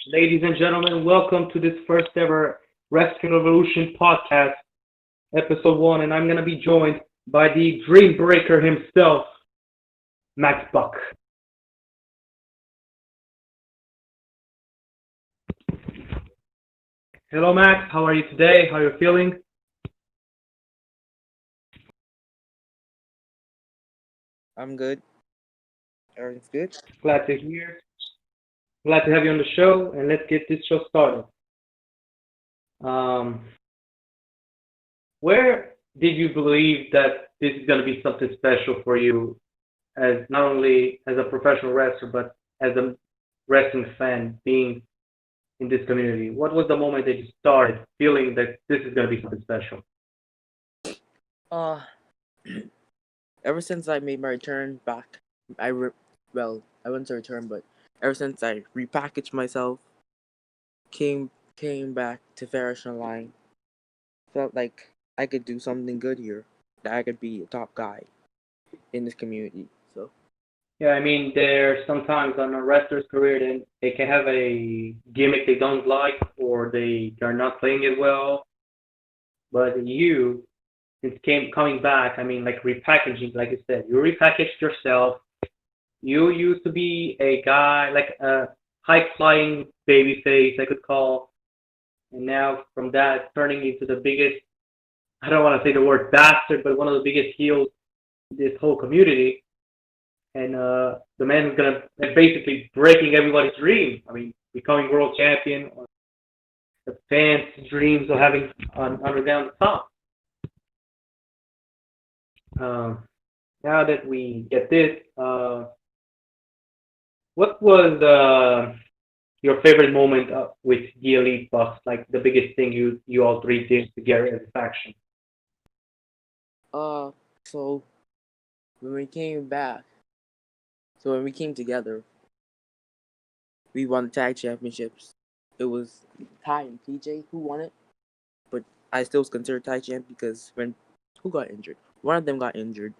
Ladies and gentlemen, welcome to this first ever Wrestling Revolution podcast, episode one, and I'm gonna be joined by the Dream Breaker himself, Max Buck. Hello, Max. How are you today? How are you feeling? I'm good. Everything's good. Glad to hear. Glad to have you on the show, and let's get this show started. Um, where did you believe that this is gonna be something special for you, as not only as a professional wrestler, but as a wrestling fan, being in this community? What was the moment that you started feeling that this is going to be something special? Uh, ever since I made my return back, I re- well, I wouldn't say return, but ever since I repackaged myself, came back to Farish Online, felt like I could do something good here. That I could be a top guy in this community. So, Yeah, I mean, there's sometimes on a wrestler's career, then they can have a gimmick they don't like, or they're not playing it well. But you, since came coming back, I mean, like repackaging, like you said, you repackaged yourself. You used to be a guy like a high flying baby face, I could call, and now from that turning into the biggest, I don't want to say the word bastard, but one of the biggest heels in this whole community. And the man who's gonna like, basically breaking everybody's dream. I mean, becoming world champion, or the fans' dreams of having on underground the top. Um, Now that we get this, what was your favorite moment with the Elite Bucks? Like the biggest thing you all three did together as a faction? uh, so when we came back, so when we came together, we won the tag championships. It was Ty and PJ who won it, but I still was considered tag champ because when who got injured? One of them got injured,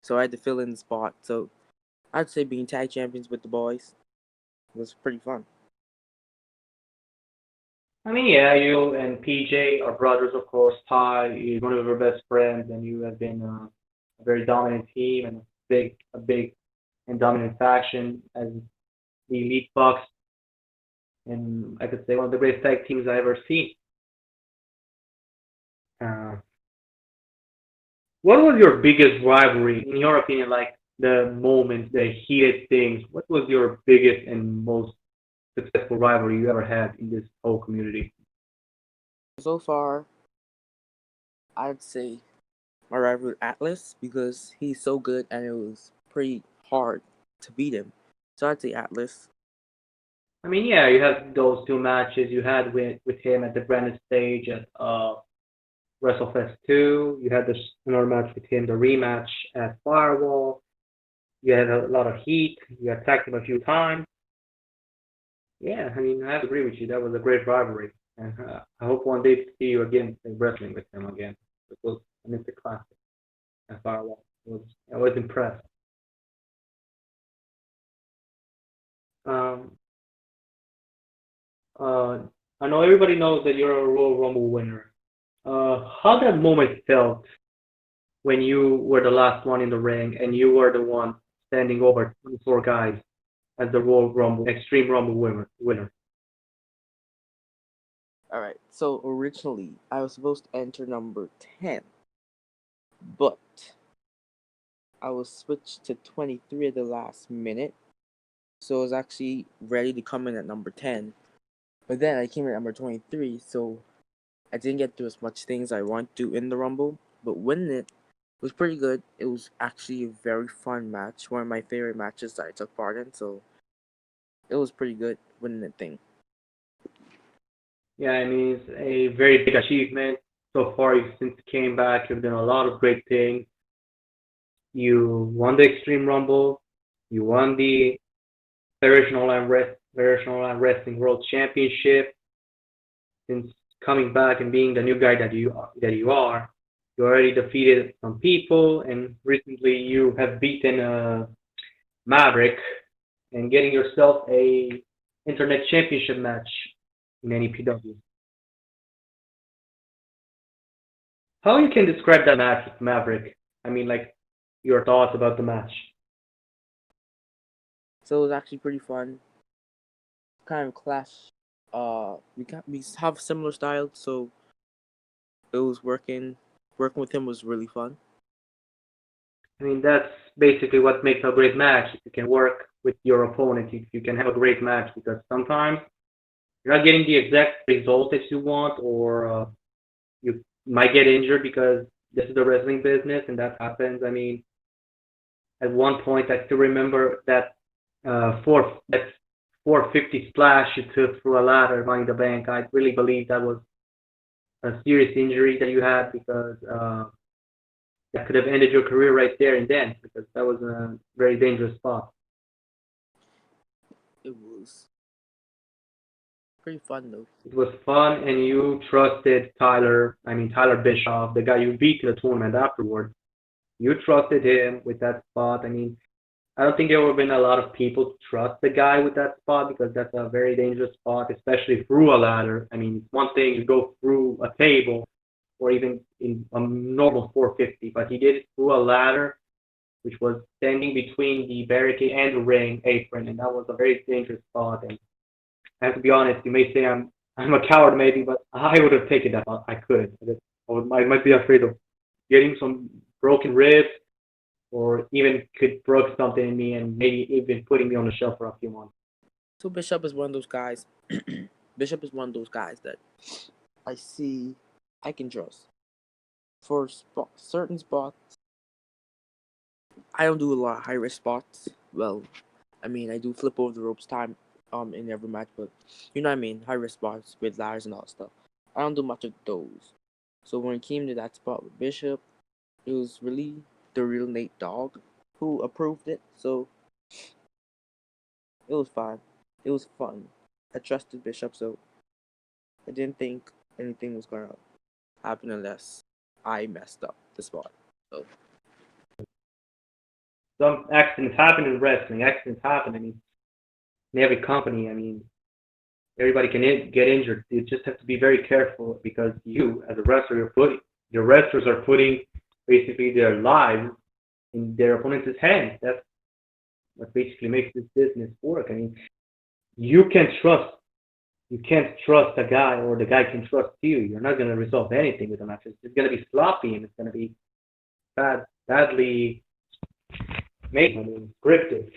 so I had to fill in the spot. So I'd say being tag champions with the boys was pretty fun. I mean, yeah, you and PJ are brothers, of course. Ty is one of your best friends, and you have been a very dominant team and a big and dominant faction as the Elite Bucks, and I could say one of the greatest tag teams I ever seen. Uh, what was your biggest rivalry, in your opinion? Like the moments, the heated things. What was your biggest and most successful rivalry you ever had in this whole community? So far, I'd say my rival Atlas because he's so good and it was pretty hard to beat him. So I'd say Atlas. I mean, yeah, you had those two matches you had with him at the Granite stage at WrestleFest 2. You had this another match with him, the rematch at Firewall. You had a lot of heat. You attacked him a few times. Yeah, I mean, I have to agree with you. That was a great rivalry, and I hope one day to see you again in wrestling with him again. It was an instant classic at Firewall. I was impressed. Um, uh, I know everybody knows that you're a Royal Rumble winner. How that moment felt when you were the last one in the ring and you were the one standing over 24 guys as the Royal Rumble, Extreme Rumble winner. Alright, so originally I was supposed to enter number 10, but I was switched to 23 at the last minute. So I was actually ready to come in at number 10. But then I came in at number 23, so I didn't get to as much things I want to in the Rumble. But winning it was pretty good. It was actually a very fun match, one of my favorite matches that I took part in. So it was pretty good winning the thing. Yeah, I mean, it's a very big achievement. So far, you since you came back, you've done a lot of great things. You won the Extreme Rumble. You won the Federation Online Wrestling World Championship. Since coming back and being the new guy that you are, you already defeated some people, and recently you have beaten Maverick and getting yourself a Internet Championship match in NEPW. How you can describe that match with Maverick? I mean, like your thoughts about the match. So it was actually pretty fun. Kind of clash. We have similar styles, so it was working. Working with him was really fun. I mean, that's basically what makes a great match. If you can work with your opponent, you can have a great match because sometimes you're not getting the exact result that you want, or you might get injured because this is the wrestling business and that happens. I mean, at one point, I still remember that that 450 splash you took through a ladder, Money in the Bank. I really believe that was a serious injury that you had because that could have ended your career right there and then because that was a very dangerous spot. It was pretty fun though. It was fun, and you trusted Tyler. I mean Tyler Bischoff, the guy you beat to the tournament afterwards. You trusted him with that spot. I mean, I don't think there would have been a lot of people to trust the guy with that spot because that's a very dangerous spot, especially through a ladder. I mean, it's one thing you go through a table or even in a normal 450, but he did it through a ladder, which was standing between the barricade and the ring apron, and that was a very dangerous spot. And I have to be honest, you may say I'm a coward maybe, but I would have taken that. I could. I might be afraid of getting some broken ribs or even could broke something in me and maybe even putting me on the shelf for a few months. So Bishop is one of those guys. Bishop is one of those guys that I see I can trust. For certain spots, I don't do a lot of high risk spots. Well, I mean I do flip over the ropes time in every match, but you know what I mean, high risk spots with ladders and all that stuff. I don't do much of those. So when it came to that spot with Bishop, it was really the real Nate Dogg who approved it. So it was fine. It was fun. I trusted Bishop, so I didn't think anything was gonna happen unless I messed up the spot. So Some accidents happen in wrestling. Accidents happen. I mean, in every company. I mean, everybody can get injured. You just have to be very careful because you, as a wrestler, your wrestlers are putting basically their lives in their opponent's hands. That's what basically makes this business work. I mean, you can trust. You can't trust a guy, or the guy can trust you. You're not going to resolve anything with a match. It's going to be sloppy and it's going to be badly made. I mean, scripted.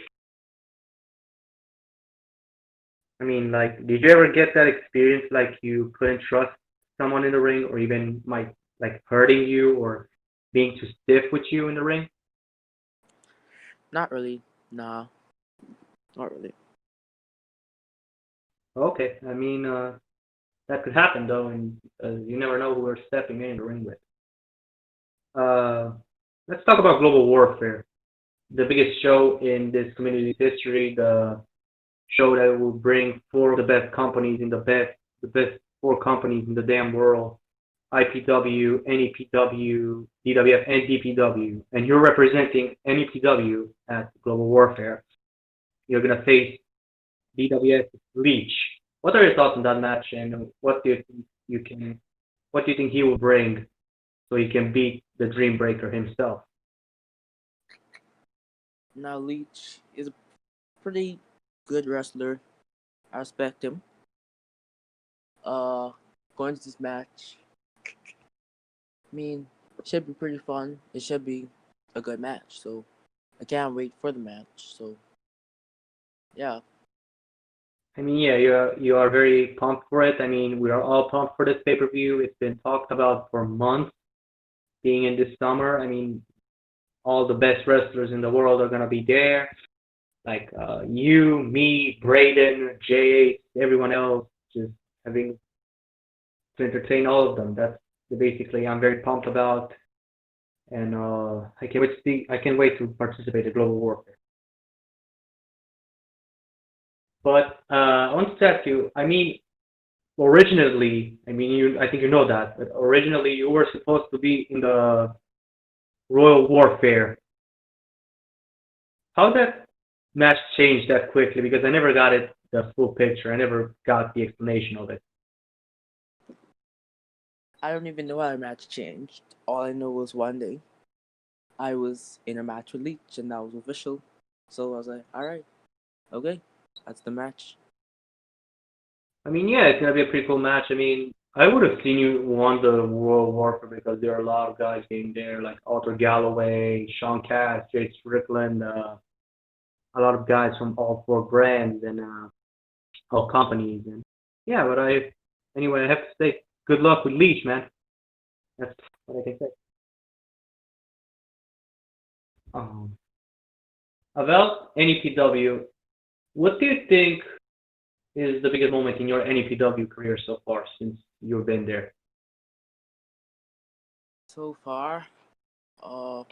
I mean, like, did you ever get that experience like you couldn't trust someone in the ring, or even might like hurting you or being too stiff with you in the ring? not really. Nah, not really. Okay, I mean, that could happen though, and you never know who we're stepping in the ring with. Uh, let's talk about global warfare, the biggest show in this community's history, the show that will bring four of the best companies in the best four companies in the damn world: IPW, NEPW, DWF, and DPW. And you're representing NEPW at Global Warfare. You're gonna face DWF Leech. What are your thoughts on that match, and what do you think he will bring so he can beat the Dreambreaker himself? Now Leech is a pretty good wrestler. I respect him. Uh, Going to this match, I mean, it should be pretty fun. It should be a good match. So I can't wait for the match. So yeah, I mean, yeah, you are very pumped for it. I mean, we are all pumped for this pay-per-view. It's been talked about for months, being in this summer. I mean, all the best wrestlers in the world are gonna be there. Like you, me, Braden, Jay, everyone else, just having to entertain all of them. That's basically I'm very pumped about, and I can't wait to participate in Global Warfare. But I want to ask you. I mean, originally, I mean, I think you know that, but originally you were supposed to be in the Royal Warfare. How that match changed that quickly? Because I never got it the full picture. I never got the explanation of it. I don't even know how the match changed. All I know was one day I was in a match with Leech and that was official. So I was like, alright, okay, that's the match. I mean, yeah, it's gonna be a pretty cool match. I mean, I would have seen you won the World Warfare because there are a lot of guys being there, like Arthur Galloway, Sean Cass, Jay Strickland, a lot of guys from all four brands and all companies. And yeah, but anyway, I have to say, good luck with Leech, man. That's what I can say. Um, about NEPW, what do you think is the biggest moment in your NEPW career so far since you've been there? So far, uh,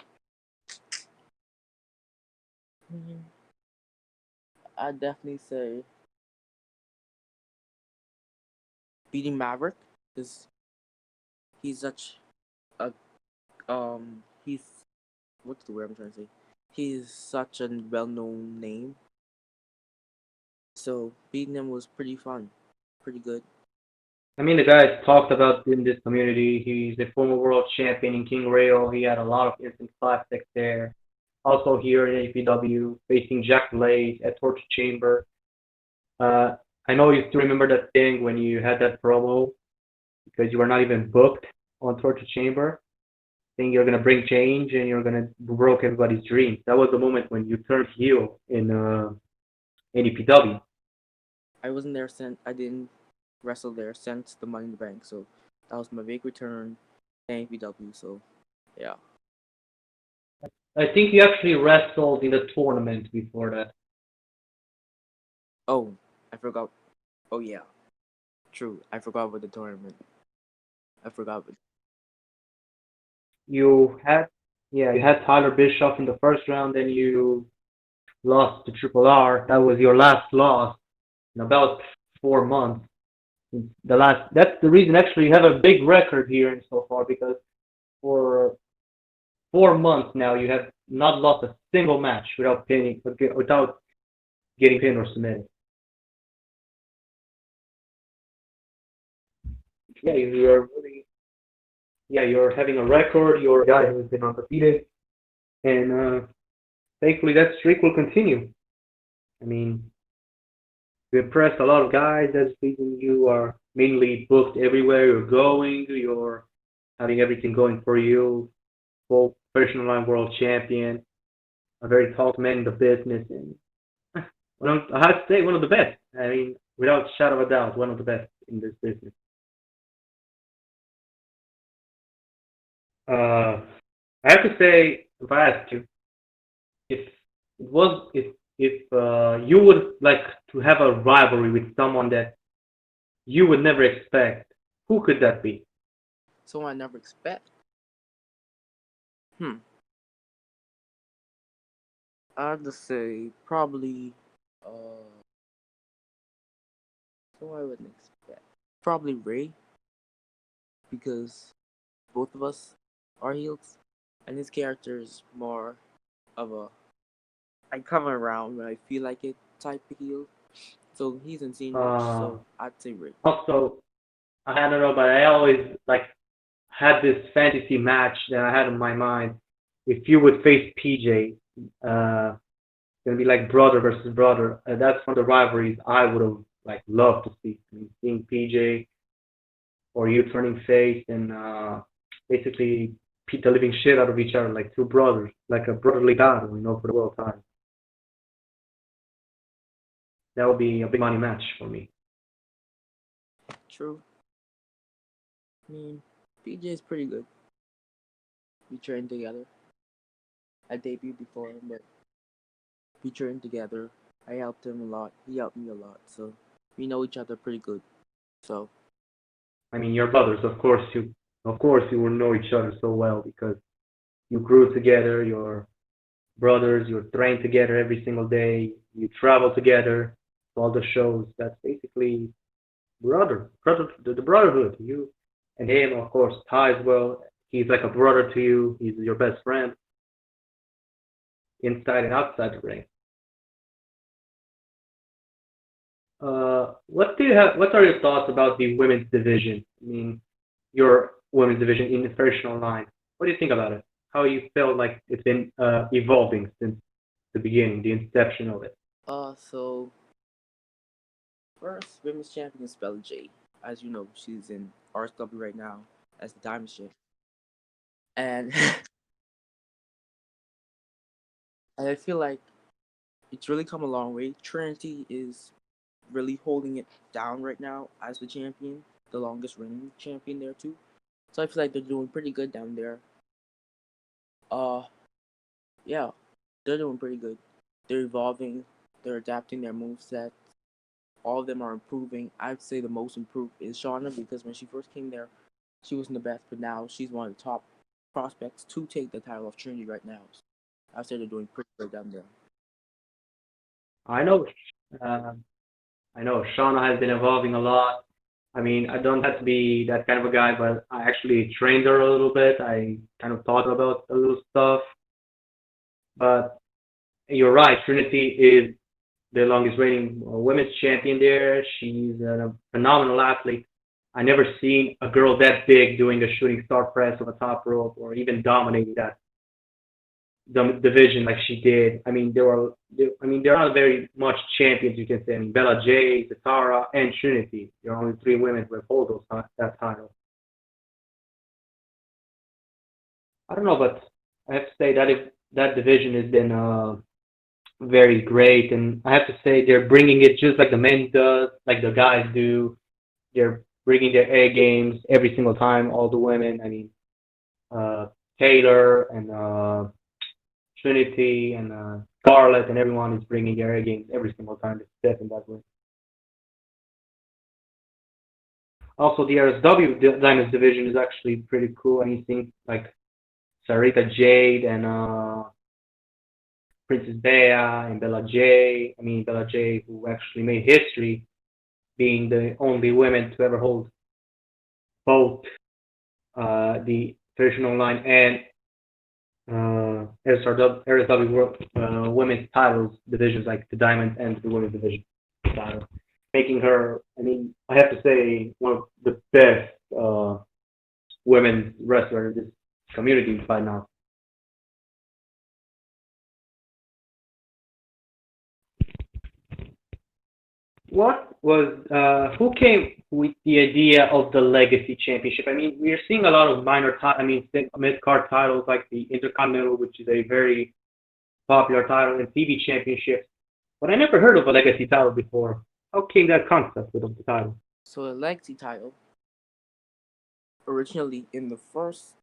hmm, I'd definitely say beating Maverick because he's such a he's what's the word I'm trying to say? He's such a well-known name. So beating him was pretty fun, pretty good. I mean, the guy's talked about in this community. He's a former world champion in King Rail. He had a lot of instant classics there. Also here in APW, facing Jack Blade at Torture Chamber. Uh, I know you still remember that thing when you had that promo because you were not even booked on Torture Chamber, saying you're gonna bring change and you're gonna broke everybody's dreams. That was the moment when you turned heel in APW. I wasn't there since I didn't wrestle there since the Money in the Bank, so that was my big return to APW. So yeah. I think you actually wrestled in the tournament before that. Oh, I forgot. Oh yeah, true. I forgot about the tournament. I forgot. You had, yeah, you had Tyler Bischoff in the first round, then you lost to Triple R. That was your last loss in about 4 months. The last, that's the reason actually you have a big record here in so far because for 4 months now you have not lost a single match without getting pinned or submitted. Yeah, you're really, yeah, you're having a record. You're a guy who's been undefeated, and thankfully that streak will continue. I mean, you impressed a lot of guys. That's the reason you are mainly booked everywhere you're going. You're having everything going for you. Full professional line world champion, a very tall man in the business, and I have to say one of the best. I mean, without a shadow of a doubt, one of the best in this business. Uh, I have to say, if I asked you, if it was if you would like to have a rivalry with someone that you would never expect, who could that be? So I never expect. Hmm. I'd just say probably. So I wouldn't expect. Probably Ray because both of us are heels, and his character is more of a I come around when I feel like it type of heel. So he's in seniors, Uh, so I'd say Ray. Also, I don't know, but I always like had this fantasy match that I had in my mind. If you would face PJ, gonna be like brother versus brother. That's one of the rivalries I would have like loved to see. I mean, seeing PJ or you turning face and basically beat the living shit out of each other like two brothers, like a brotherly battle, for the world title. That would be a big money match for me. True. I mean, PJ is pretty good. We trained together. I debuted before him, but we trained together. I helped him a lot. He helped me a lot. So we know each other pretty good. So I mean, you're brothers, of course you will know each other so well because you grew together. You're brothers. You train together every single day. You travel together to all the shows. That's basically brother, the brotherhood. You and him, of course, ties well. He's like a brother to you. He's your best friend inside and outside the ring. What do you have? What are your thoughts about the women's division? I mean, your women's division in the professional line. What do you think about it? How you felt like it's been evolving since the beginning, the inception of it? So first women's champion is Bella J. As you know, she's in RSW right now as the Diamond Champ, and and I feel like it's really come a long way. Trinity is really holding it down right now as the champion, the longest reigning champion there too. So I feel like they're doing pretty good down there. Uh, yeah, they're doing pretty good. They're evolving. They're adapting their moveset. All of them are improving. I'd say the most improved is Shauna because when she first came there, she wasn't the best, but now she's one of the top prospects to take the title of Trinity right now. So I'd say they're doing pretty good down there. I know, uh, I know, Shauna has been evolving a lot. I mean, I don't have to be that kind of a guy, but I actually trained her a little bit. I kind of taught her about a little stuff. But you're right, Trinity is the longest reigning women's champion there. She's a phenomenal athlete. I never seen a girl that big doing a shooting star press on the top rope or even dominating that division like she did. I mean, I mean, there are very much champions you can say. I mean, Bella J, Zatara, and Trinity. There are only three women who hold that title. I don't know, but I have to say that if that division has been very great, and I have to say they're bringing it just like the men does, like the guys do. They're bringing their A games every single time. All the women, I mean, uh, Taylor and Trinity and Scarlett and everyone is bringing their A games every single time they step in that way. Also, the RSW Diamonds division is actually pretty cool. Anything like Sarita Jade and Princess Bea and Bella J. I mean, Bella J, who actually made history being the only women to ever hold both the traditional line and RSW World Women's titles divisions, like the Diamond and the Women's division title, making her, I mean, I have to say, one of the best women's wrestler in this community by now. What was who came with the idea of the Legacy Championship? I mean, we are seeing a lot of I mean, mid card titles like the Intercontinental, which is a very popular title, and TV championships. But I never heard of a Legacy title before. How came that concept with the title? So the legacy title originally in the first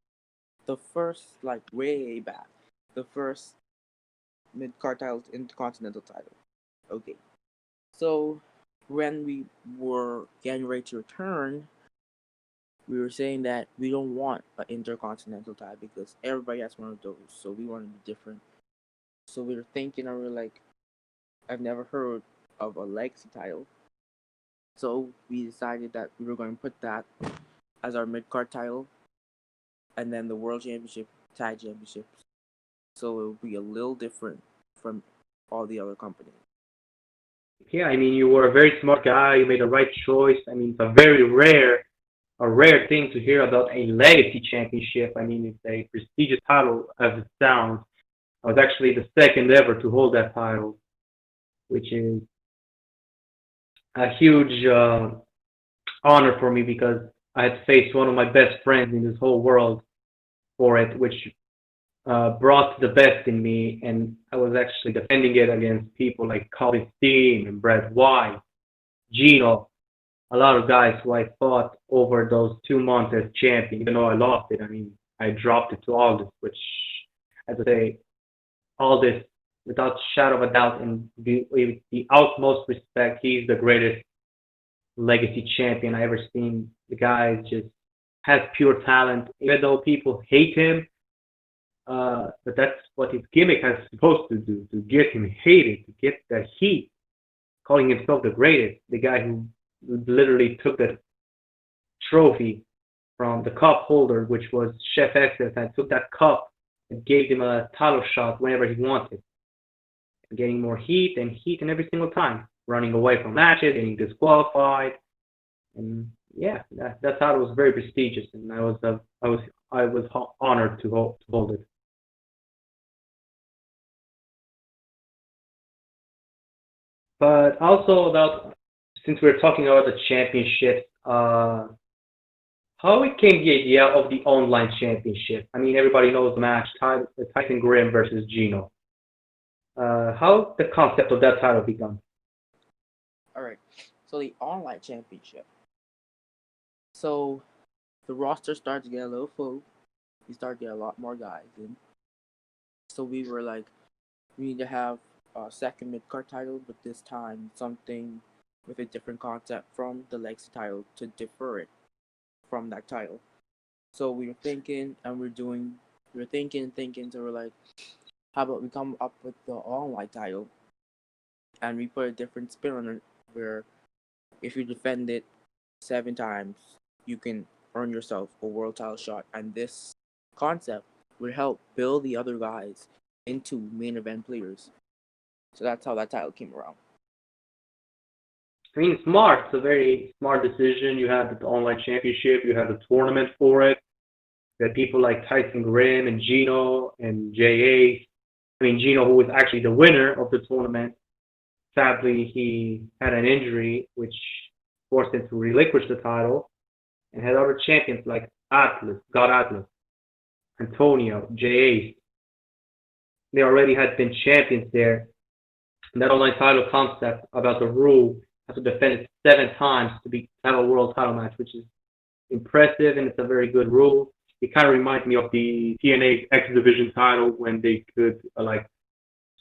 like way back, the first mid card title intercontinental title. Okay, so when we were getting ready to return, we were saying that we don't want an intercontinental title because everybody has one of those. So we wanted to be different. So we were thinking, and we were like, I've never heard of a legacy title. So we decided that we were going to put that as our mid card title, and then the world championship, tag championships. So it will be a little different from all the other companies. Yeah, I mean, you were a very smart guy. You made the right choice. I mean, it's a rare thing to hear about a Legacy Championship. I mean, it's a prestigious title as it sounds. I was actually the second ever to hold that title, which is a huge honor for me because I had faced one of my best friends in this whole world for it, which brought the best in me, and I was actually defending it against people like Colin Steen and Brad White, Gino, a lot of guys who I fought over those 2 months as champion. Even though I lost it, I mean, I dropped it to Aldous, which, as I say, Aldous, without shadow of a doubt, and with the utmost respect, he's the greatest legacy champion I ever seen. The guy just has pure talent, even though people hate him. But that's what his gimmick is supposed to do, to get him hated, to get the heat, calling himself the greatest, the guy who literally took the trophy from the cup holder, which was Chef Excess, and took that cup and gave him a title shot whenever he wanted, getting more heat and heat and every single time. running away from matches, getting disqualified, and yeah, that title was very prestigious, and I was honored to hold it. But also about since we're talking about the championship, how it came the idea of the online championship? I mean, everybody knows the match, Tyson Grimm versus Gino. How the concept of that title begun? All right. So the online championship. So the roster started to get a little full. We started to get a lot more guys in. So we were like, we need to have a second mid card title, but this time something with a different concept from the legacy title to differ it from that title. So we were thinking, and we were thinking. So we're like, how about we come up with the online title, and we put a different spin on it, where if you defend it 7 times, you can earn yourself a world title shot, and this concept would help build the other guys into main event players. So that's how that title came around. I mean, smart. It's a very smart decision. You had the online championship. You had the tournament for it. You had people like Tyson Grimm and Gino and JA. I mean, Gino, who was actually the winner of the tournament, sadly, he had an injury which forced him to relinquish the title, and had other champions like Atlas, God Atlas, Antonio, JA. They already had been champions there. And that online title concept about the rule has to defend it 7 times to have a world title match, which is impressive, and it's a very good rule. It kind of reminds me of the TNA X Division title when they could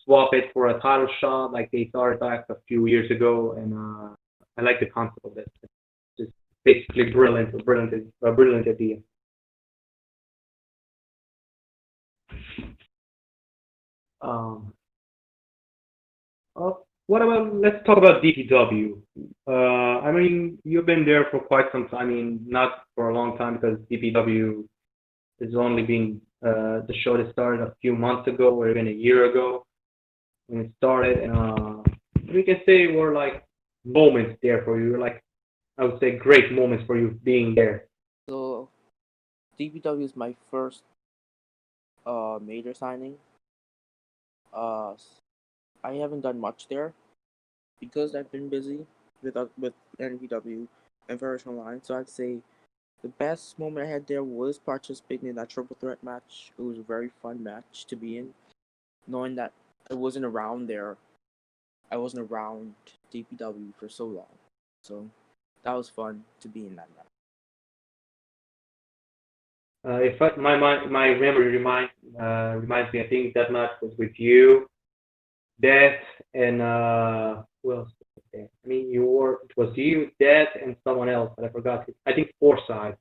swap it for a title shot, like they started back a few years ago, and I like the concept of it. It's just basically a brilliant idea. Um, what about let's talk about DPW. I mean, you've been there for quite some time. I mean, not for a long time because DPW has only been the show that started a few months ago or even a year ago when it started. And we can say were like moments there for you, like I would say great moments for you being there. So DPW is my first major signing. Uh, I haven't done much there because I've been busy with NPW and Various Online. So I'd say the best moment I had there was participating in that triple threat match. It was a very fun match to be in, knowing that I wasn't around there. I wasn't around DPW for so long, so that was fun to be in that match. If I, my memory reminds me, I think that match was with you, Death, and who else was there? I mean, it was you, Death, and someone else, but I forgot. I think Forsyth,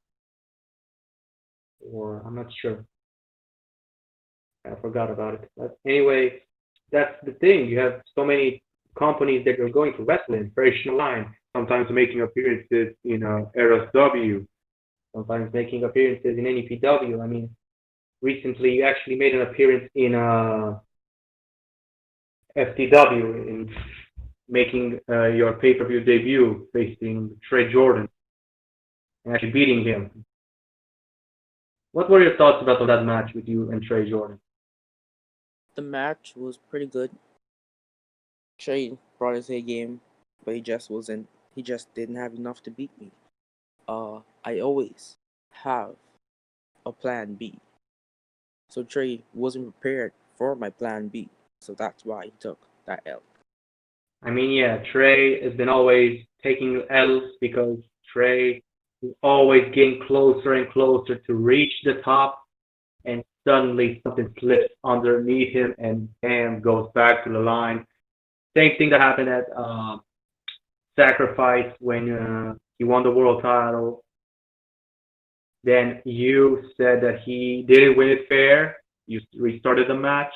or I'm not sure. I forgot about it. But anyway, that's the thing. You have so many companies that are going to wrestling, Operation Line, sometimes making appearances in RSW, sometimes making appearances in NEPW. I mean, recently you actually made an appearance in FTW in making your pay-per-view debut facing Trey Jordan and actually beating him. What were your thoughts about that match with you and Trey Jordan? The match was pretty good. Trey brought his A game, but he just wasn't. He just didn't have enough to beat me. I always have a plan B. So Trey wasn't prepared for my plan B. So that's why he took that L. I mean, yeah, Trey has been always taking L's because Trey is always getting closer and closer to reach the top, and suddenly something slips underneath him, and bam, goes back to the line. Same thing that happened at Sacrifice when he won the world title. Then you said that he didn't win it fair. You restarted the match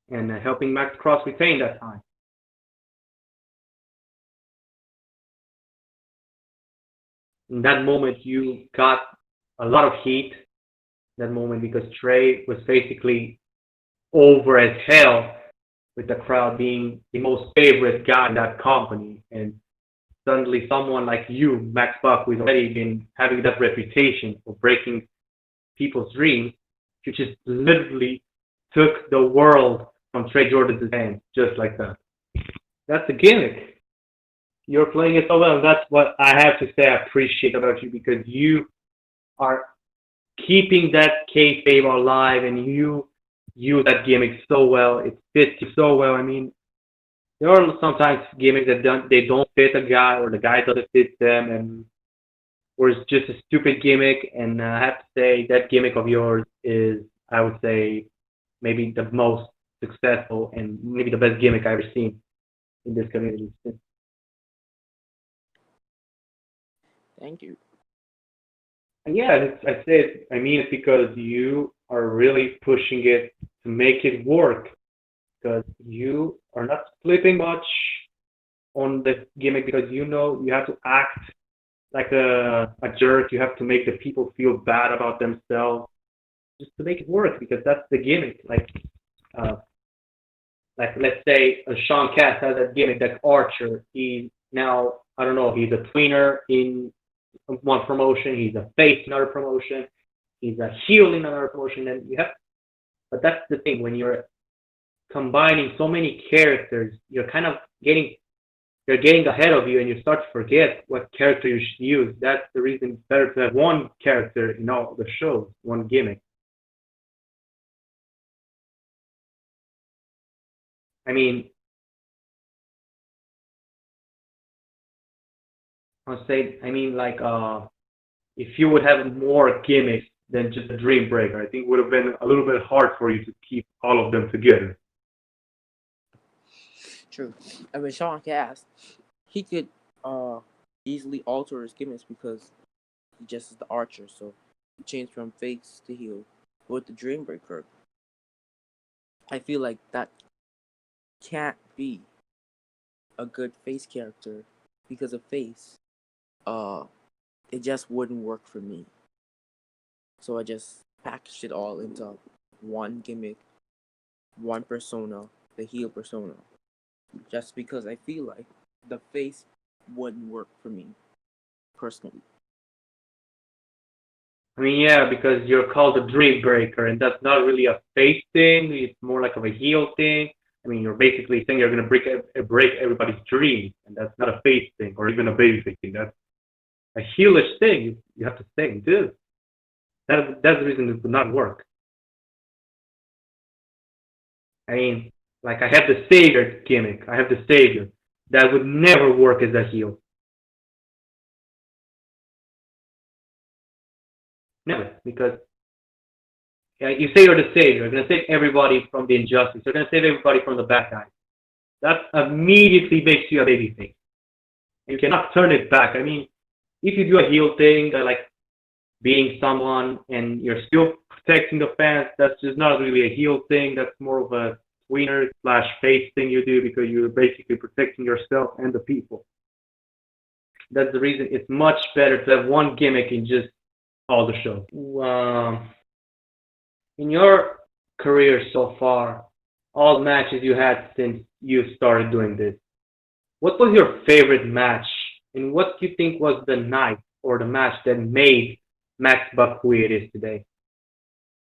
and helping Max Cross retain that time. In that moment, you got a lot of heat. That moment because Trey was basically over as hell with the crowd being the most favorite guy in that company, and suddenly someone like you, Max Buck, who's already been having that reputation for breaking people's dreams, you just literally took the world from Trey Jordan's hands just like that. That's a gimmick. You're playing it so well. That's what I have to say I appreciate about you because you are keeping that kayfabe alive and you use that gimmick so well. It fits you so well. I mean, there are sometimes gimmicks that don't fit a guy or the guy doesn't fit them and or it's just a stupid gimmick. And I have to say that gimmick of yours is, I would say, maybe the most successful and maybe the best gimmick I've ever seen in this community. Thank you. And yeah, I say it, I mean it because you are really pushing it to make it work because you are not flipping much on the gimmick because you know you have to act like a jerk. You have to make the people feel bad about themselves just to make it work because that's the gimmick. Uh, like let's say Sean Cass has that gimmick, that Archer. He now I don't know. He's a tweener in one promotion. He's a face in another promotion. He's a heel in another promotion. And you have, but that's the thing when you're combining so many characters, you're kind of getting you're getting ahead of you and you start to forget what character you should use. That's the reason it's better to have one character in all the shows, one gimmick. I mean, I'll say, I mean, like, if you would have more gimmicks than just a Dream Breaker, I think it would have been a little bit hard for you to keep all of them together. True. I mean, Sean Cass, he could uh easily alter his gimmicks because he just is the Archer, so he changed from face to heel. With the Dreambreaker, I feel like that can't be a good face character because a face, uh, it just wouldn't work for me. So I just packaged it all into one gimmick, one persona, the heel persona, just because I feel like the face wouldn't work for me personally. I mean, yeah, because you're called a Dream Breaker, and that's not really a face thing. It's more like of a heel thing. I mean, you're basically saying you're going to break everybody's dreams, and that's not a face thing or even a baby face thing. That's a heelish thing. You have to say, dude. That's the reason it would not work. I mean, like I have the savior gimmick. I have the savior. That would never work as a heel. Never, because yeah, you say you're the savior. You're gonna save everybody from the injustice. You're gonna save everybody from the bad guys. That immediately makes you a babyface. You cannot turn it back. I mean, if you do a heel thing, like being someone and you're still protecting the fans, that's just not really a heel thing. That's more of a tweener slash face thing you do because you're basically protecting yourself and the people. That's the reason it's much better to have one gimmick in just all the shows. In your career so far, all the matches you had since you started doing this, what was your favorite match? And what do you think was the night or the match that made Max Buck who it is today?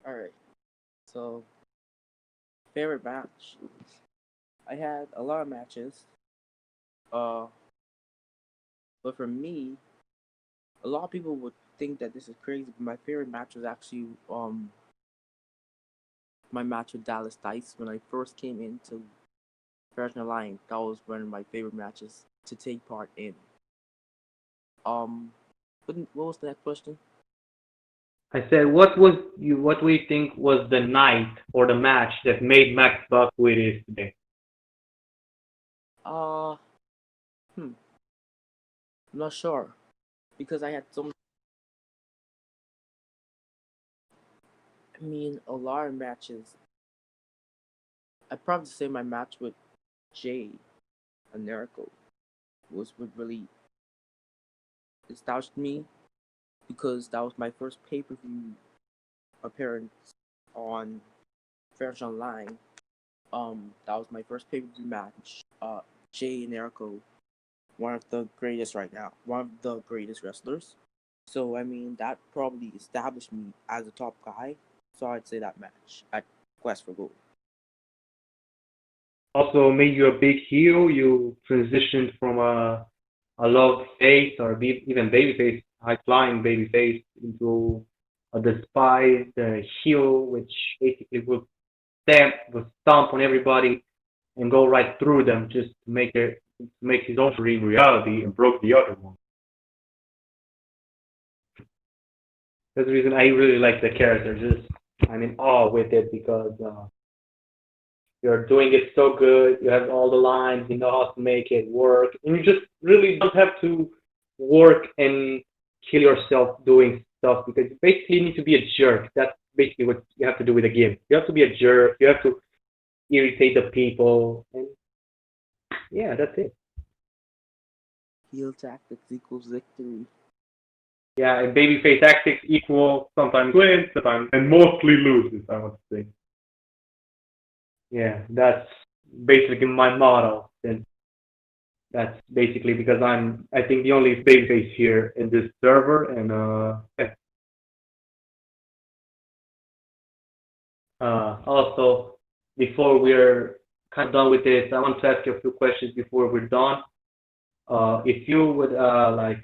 All right. So, favorite match. I had a lot of matches. Uh, but for me, a lot of people would think that this is crazy, but my favorite match was actually my match with Dallas Dice when I first came into Professional Line. That was one of my favorite matches to take part in. What was the next question? I said, what do you think was the night or the match that made Max Buck who it is today? Uh, I'm not sure because I had so. I mean, a lot of matches. I'd probably say my match with Jay and Nerico was what really established me because that was my first pay-per-view appearance on Fairness Online, That was my first pay-per-view match. Jay and Erico, one of the greatest right now, one of the greatest wrestlers. So I mean, that probably established me as a top guy. So I'd say that match at Quest for Gold. Also made you a big heel. You transitioned from a love face or even baby face, high flying baby face into a despised heel, which basically would stomp on everybody and go right through them just to make his own dream reality and broke the other one. That's the reason I really like the character. Just I'm in awe with it because you're doing it so good. You have all the lines. You know how to make it work, and you just really don't have to work and kill yourself doing stuff because you basically need to be a jerk. That's basically what you have to do with a game. You have to be a jerk. You have to irritate the people, and yeah, that's it. Heel tactics equals victory. Yeah, and babyface tactics equal sometimes wins, sometimes and mostly loses. I want to say. Yeah, that's basically my motto. And that's basically because I think the only babyface here in this server, and yeah. Also before we're kind of done with this, I want to ask you a few questions before we're done. If you would like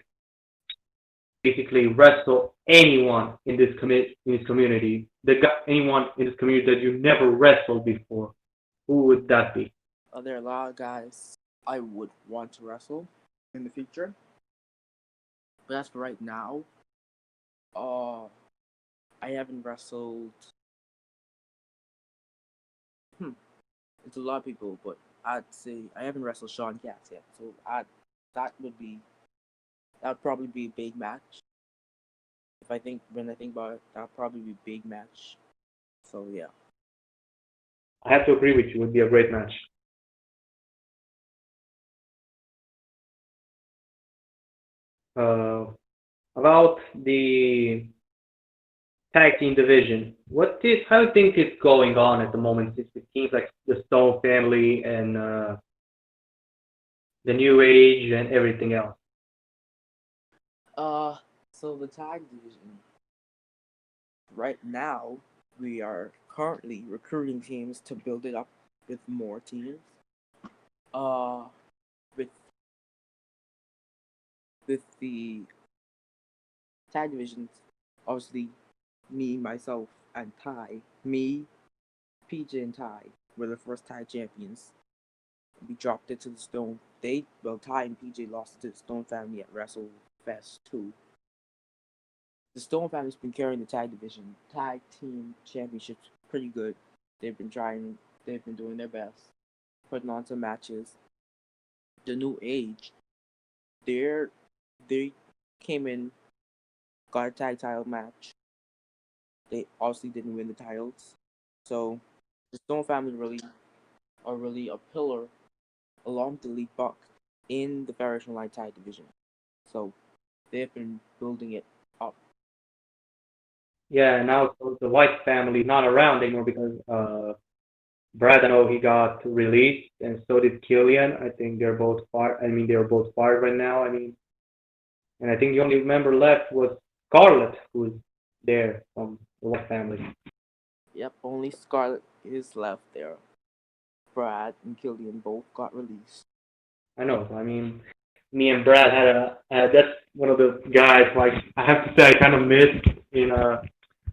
basically wrestle anyone in this community, anyone in this community that you never wrestled before, who would that be? There are a lot of guys I would want to wrestle in the future, but as for right now, uh, I haven't wrestled. Hmm, it's a lot of people, but I'd say I haven't wrestled Sean Katz yet. So that would be that would probably be a big match. If I think when I think about it, that'd probably be a big match. So yeah. I have to agree with you. It would be a great match. Uh, about the tag team division, how do you think is going on at the moment? Since it seems like the Stone family and the New Age and everything else. Uh, so the tag division right now we are currently recruiting teams to build it up with more teams. Uh, with the tag divisions, obviously me, myself, and Ty. Me, PJ, and Ty were the first tag champions. We dropped it to the Stone. Ty and PJ lost it to the Stone family at WrestleFest 2. The Stone family's been carrying the tag division, tag team championships pretty good. They've been trying, they've been doing their best, putting on some matches. The New Age, they're, they came in, got a tag title match. They obviously didn't win the titles. So the Stone family really are really a pillar along with the Elite Buck in the Federation Light Tag division. So they've been building it up. Yeah, now so the White family not around anymore because Brad, I know he got released, and so did Killian. I think they're both fired. I mean, they're both fired right now. I mean, and I think the only member left was Scarlett, who's there from the White family. Yep, only Scarlett is left there. Brad and Killian both got released. I know. I mean, me and Brad had that's one of the guys. Like I have to say, I kind of missed in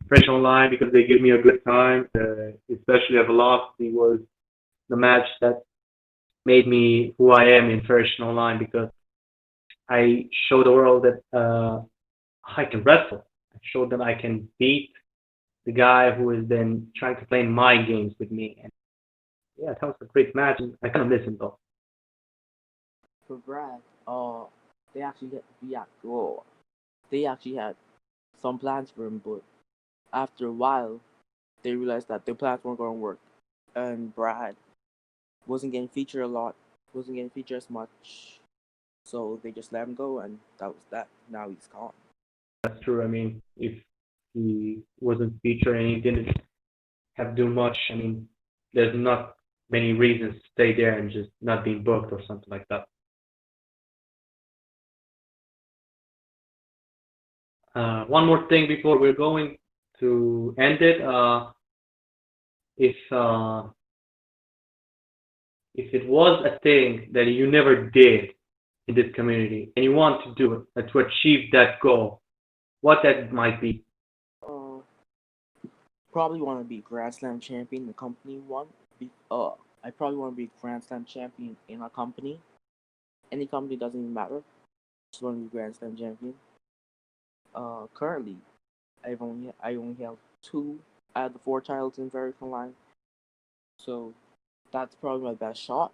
Fresh Online because they give me a good time. Especially at Velocity was the match that made me who I am in Fresh Online because I showed the world that I can wrestle. I showed them I can beat the guy who is then trying to play mind games with me. And yeah, that was a great match. I kind of miss him though. For Brad, they actually get be at well, they actually had some plans for him, but after a while, they realized that their plans weren't going to work, and Brad wasn't getting featured a lot, wasn't getting featured as much, so they just let him go, and that was that. Now he's gone. That's true. I mean, if he wasn't featured and he didn't have to do much, I mean, there's not many reasons to stay there and just not being booked or something like that. One more thing before we're going to end it. If if it was a thing that you never did in this community and you want to do it to achieve that goal, what that might be? Uh, Probably want to be Grand Slam champion in the company one. I probably want to be Grand Slam champion in a company. Any company doesn't even matter. Just want to be Grand Slam champion. Currently, I only have two out of the four titles in Very Online, so that's probably my best shot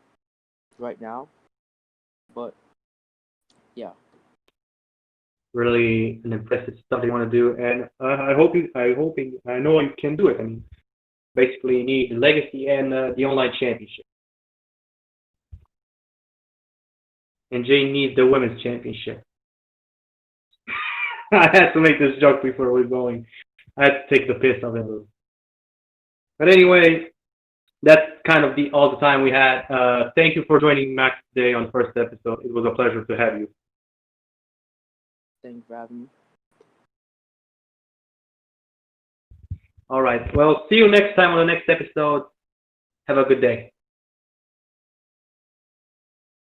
right now. But yeah, Really an impressive stuff you want to do, and I know you can do it. I mean, basically, you need the legacy and the online championship, and Jay needs the women's championship. I had to make this joke before we're going. I had to take the piss of it. But anyway, that's kind of the all the time we had. Thank you for joining Max today on the first episode. It was a pleasure to have you. thank you for having me. All right. Well, see you next time on the next episode. Have a good day.